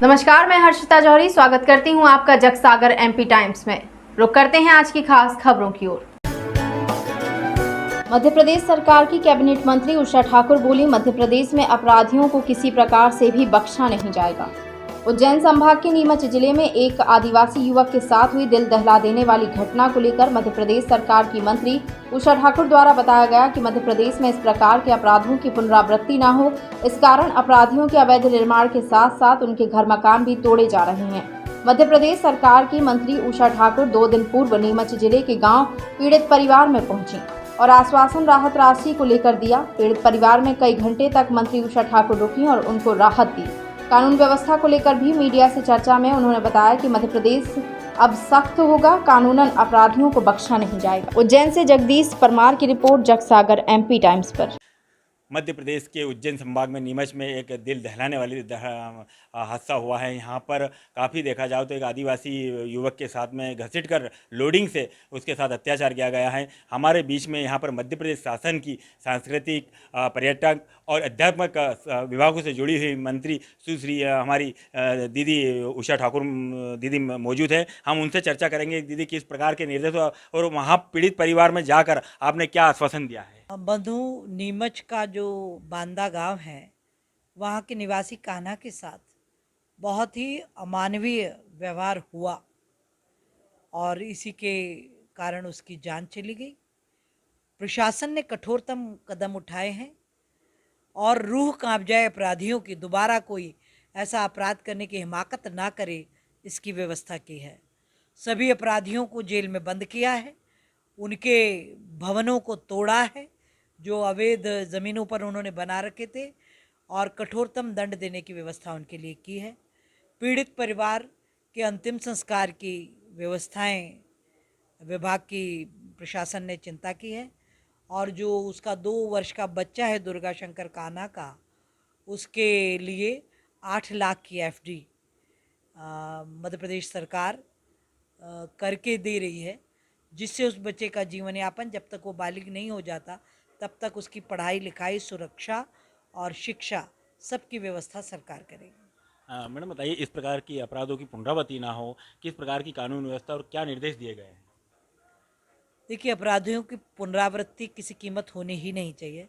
नमस्कार, मैं हर्षिता जौहरी स्वागत करती हूं आपका जगसागर एमपी टाइम्स में। रुक करते हैं आज की खास खबरों की ओर। मध्य प्रदेश सरकार की कैबिनेट मंत्री उषा ठाकुर बोली, मध्य प्रदेश में अपराधियों को किसी प्रकार से भी बख्शा नहीं जाएगा। उज्जैन संभाग के नीमच जिले में एक आदिवासी युवक के साथ हुई दिल दहला देने वाली घटना को लेकर मध्य प्रदेश सरकार की मंत्री उषा ठाकुर द्वारा बताया गया कि मध्य प्रदेश में इस प्रकार के अपराधों की पुनरावृत्ति न हो, इस कारण अपराधियों के अवैध निर्माण के साथ साथ उनके घर मकान भी तोड़े जा रहे हैं। मध्य प्रदेश सरकार की मंत्री उषा ठाकुर 2 दिन पूर्व नीमच जिले के गांव पीड़ित परिवार में पहुंची और आश्वासन राहत राशि को लेकर दिया। पीड़ित परिवार में कई घंटे तक मंत्री उषा ठाकुर रुकी और उनको राहत दी। कानून व्यवस्था को लेकर भी मीडिया से चर्चा में उन्होंने बताया कि मध्य प्रदेश अब सख्त होगा, कानूनन अपराधियों को बख्शा नहीं जाएगा। उज्जैन से जगदीश परमार की रिपोर्ट, जगसागर एमपी टाइम्स पर। मध्य प्रदेश के उज्जैन संभाग में नीमच में एक दिल दहलाने वाली हादसा हुआ है। यहाँ पर काफ़ी देखा जाए तो एक आदिवासी युवक के साथ में घसीटकर लोडिंग से उसके साथ अत्याचार किया गया है। हमारे बीच में यहाँ पर मध्य प्रदेश शासन की सांस्कृतिक, पर्यटक और अध्यात्मक विभागों से जुड़ी हुई मंत्री सुश्री हमारी दीदी उषा ठाकुर दीदी मौजूद है। हम उनसे चर्चा करेंगे दीदी किस प्रकार के निर्देश और वहाँ पीड़ित परिवार में जाकर आपने क्या आश्वासन दिया है। बंधु नीमच का जो बांदा गांव है, वहाँ के निवासी कान्हा के साथ बहुत ही अमानवीय व्यवहार हुआ और इसी के कारण उसकी जान चली गई। प्रशासन ने कठोरतम कदम उठाए हैं और रूह कांप जाए अपराधियों की दोबारा कोई ऐसा अपराध करने की हिमाकत ना करे, इसकी व्यवस्था की है। सभी अपराधियों को जेल में बंद किया है, उनके भवनों को तोड़ा है जो अवैध ज़मीनों पर उन्होंने बना रखे थे, और कठोरतम दंड देने की व्यवस्था उनके लिए की है। पीड़ित परिवार के अंतिम संस्कार की व्यवस्थाएं विभाग की प्रशासन ने चिंता की है, और जो उसका 2 वर्ष का बच्चा है दुर्गा शंकर कान्हा का, उसके लिए 8 लाख की एफडी मध्य प्रदेश सरकार करके दे रही है, जिससे उस बच्चे का जीवन यापन जब तक वो बालिग नहीं हो जाता तब तक उसकी पढ़ाई लिखाई, सुरक्षा और शिक्षा सबकी व्यवस्था सरकार करेगी। मैडम बताइए, इस प्रकार की अपराधों की पुनरावृत्ति ना हो, किस प्रकार की कानून व्यवस्था और क्या निर्देश दिए गए हैं। देखिए, अपराधियों की पुनरावृत्ति किसी कीमत होनी ही नहीं चाहिए,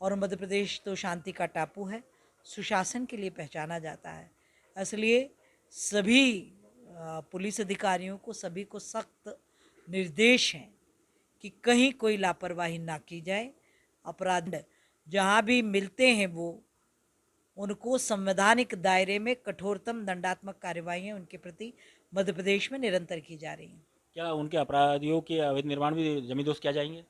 और मध्य प्रदेश तो शांति का टापू है, सुशासन के लिए पहचाना जाता है। इसलिए सभी पुलिस अधिकारियों को, सभी को सख्त निर्देश हैं कि कहीं कोई लापरवाही ना की जाए। अपराध जहाँ भी मिलते हैं वो उनको संवैधानिक दायरे में कठोरतम दंडात्मक कार्यवाही उनके प्रति मध्य प्रदेश में निरंतर की जा रही हैं। क्या उनके अपराधियों के अवैध निर्माण भी जमींदोज किया जाएंगे।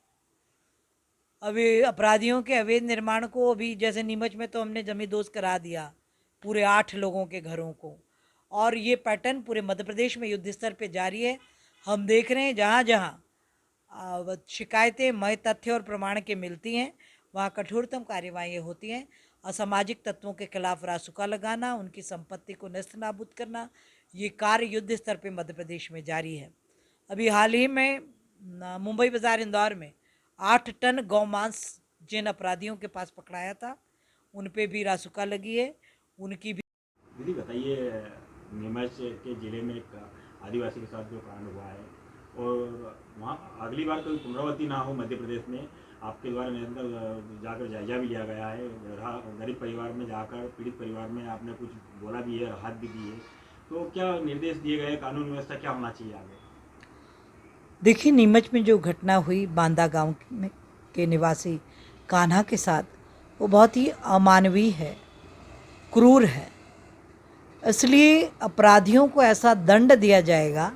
अभी अपराधियों के अवैध निर्माण को, अभी जैसे नीमच में तो हमने जमींदोज करा दिया पूरे 8 लोगों के घरों को, और ये पैटर्न पूरे मध्य प्रदेश में युद्ध स्तर पे जारी है। हम देख रहे हैं जहाँ जहाँ शिकायतें मय तथ्य और प्रमाण के मिलती हैं, वहाँ कठोरतम कार्यवाही होती हैं। असामाजिक तत्वों के खिलाफ रासुका लगाना, उनकी संपत्ति को नष्ट नाबूद करना, ये कार्य युद्ध स्तर पे मध्य प्रदेश में जारी है। अभी हाल ही में मुंबई बाजार इंदौर में 8 टन गौमांस जिन अपराधियों के पास पकड़ाया था, उन पे भी रासुका लगी है। उनकी भी दीदी बताइए, नीमच के जिले में एक आदिवासी के साथ जो कांड हुआ है और वहाँ अगली बार कोई पुनरावृत्ति ना हो मध्य प्रदेश में, आपके द्वारा निरंतर जाकर जायजा भी लिया गया है। गरीब परिवार में जाकर पीड़ित परिवार में आपने कुछ बोला भी है, राहत भी दी है, तो क्या निर्देश दिए गए, कानून व्यवस्था क्या होना चाहिए आगे। देखिए, नीमच में जो घटना हुई बांदा गांव में के निवासी कान्हा के साथ, वो बहुत ही अमानवीय है, क्रूर है। इसलिए अपराधियों को ऐसा दंड दिया जाएगा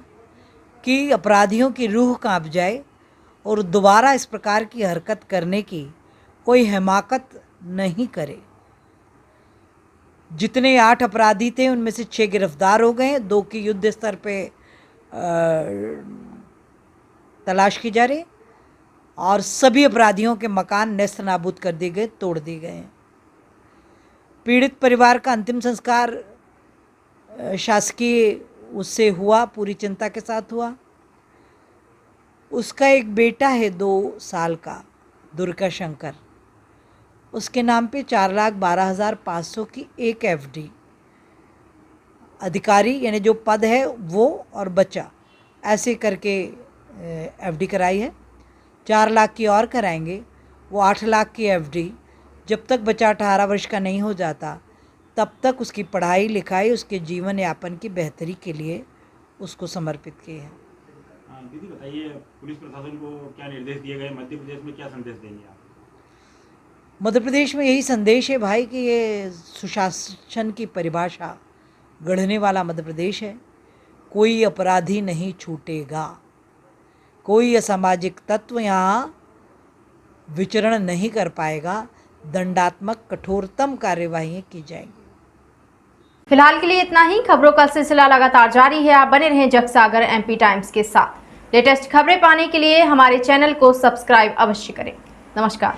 कि अपराधियों की रूह कांप जाए और दोबारा इस प्रकार की हरकत करने की कोई हिमाकत नहीं करे। जितने 8 अपराधी थे उनमें से 6 गिरफ्तार हो गए, 2 की युद्ध स्तर पे तलाश की जा रही, और सभी अपराधियों के मकान नेस्त नाबूद कर दिए गए, तोड़ दिए गए हैं। पीड़ित परिवार का अंतिम संस्कार शासकीय उससे हुआ, पूरी चिंता के साथ हुआ। उसका एक बेटा है 2 साल का, दुर्गा शंकर, उसके नाम पे 4,12,500 की एक एफडी अधिकारी यानी जो पद है वो और बच्चा ऐसे करके एफडी कराई है। 4 लाख की और कराएंगे, वो 8 लाख की एफडी जब तक बच्चा 18 वर्ष का नहीं हो जाता तब तक उसकी पढ़ाई लिखाई, उसके जीवन यापन की बेहतरी के लिए उसको समर्पित की है। दीदी बताइए, पुलिस प्रशासन को क्या निर्देश दिए गए, मध्य प्रदेश में क्या संदेश देंगे आप? मध्य प्रदेश में यही संदेश है भाई कि ये सुशासन की परिभाषा गढ़ने वाला मध्य प्रदेश है। कोई अपराधी नहीं छूटेगा, कोई असामाजिक तत्व यहाँ विचरण नहीं कर पाएगा, दंडात्मक कठोरतम कार्यवाही की जाएंगी। फिलहाल के लिए इतना ही। खबरों का सिलसिला लगातार जारी है। आप बने रहें जगसागर MP टाइम्स के साथ। लेटेस्ट खबरें पाने के लिए हमारे चैनल को सब्सक्राइब अवश्य करें। नमस्कार।